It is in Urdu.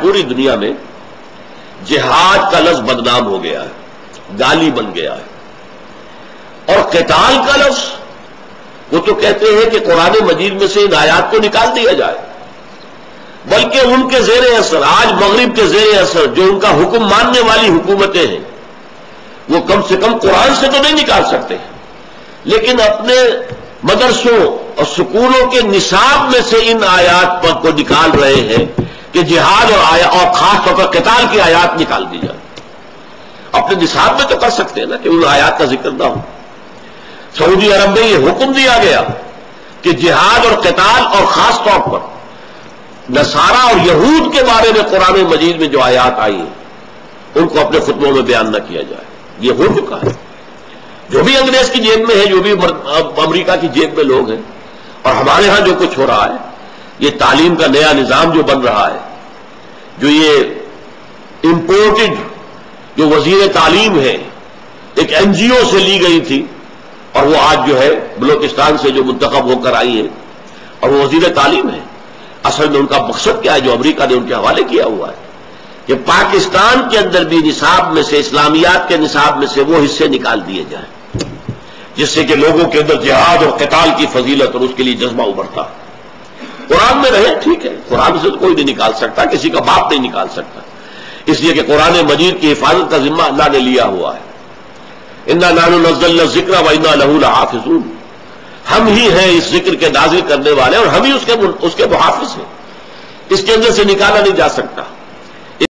پوری دنیا میں جہاد کا لفظ بدنام ہو گیا ہے، گالی بن گیا ہے، اور قتال کا لفظ وہ تو کہتے ہیں کہ قرآن مجید میں سے ان آیات کو نکال دیا جائے، بلکہ ان کے زیر اثر، آج مغرب کے زیر اثر جو ان کا حکم ماننے والی حکومتیں ہیں، وہ کم سے کم قرآن سے تو نہیں نکال سکتے، لیکن اپنے مدرسوں اور سکولوں کے نصاب میں سے ان آیات کو نکال رہے ہیں کہ جہاد اور خاص طور پر قتال کی آیات نکال دی جائے۔ اپنے نصاب میں تو کر سکتے ہیں نا کہ ان آیات کا ذکر نہ ہو۔ سعودی عرب میں یہ حکم دیا گیا کہ جہاد اور قتال اور خاص طور پر نصارہ اور یہود کے بارے میں قرآن مجید میں جو آیات آئی ہیں ان کو اپنے خطبوں میں بیان نہ کیا جائے۔ یہ ہو چکا ہے، جو بھی انگریز کی جیب میں ہے، جو بھی امریکہ کی جیب میں لوگ ہیں، اور ہمارے ہاں جو کچھ ہو رہا ہے، یہ تعلیم کا نیا نظام جو بن رہا ہے، جو یہ امپورٹڈ جو وزیر تعلیم ہے، ایک این جی او سے لی گئی تھی اور وہ آج جو ہے بلوچستان سے جو منتخب ہو کر آئی ہے اور وہ وزیر تعلیم ہے، اصل میں ان کا مقصد کیا ہے جو امریکہ نے ان کے حوالے کیا ہوا ہے کہ پاکستان کے اندر بھی نصاب میں سے، اسلامیات کے نصاب میں سے وہ حصے نکال دیے جائیں جس سے کہ لوگوں کے اندر جہاد اور قتال کی فضیلت اور اس کے لیے جذبہ ابھرتا۔ قرآن میں رہے ٹھیک ہے، قرآن سے تو کوئی نہیں نکال سکتا، کسی کا باپ نہیں نکال سکتا، اس لیے کہ قرآن مجید کی حفاظت کا ذمہ اللہ نے لیا ہوا ہے۔ انا نحن نزلنا الذکر وانا لہ لحافظون، ہم ہی ہیں اس ذکر کے نازل کرنے والے اور ہم ہی اس کے محافظ ہیں، اس کے اندر سے نکالا نہیں جا سکتا۔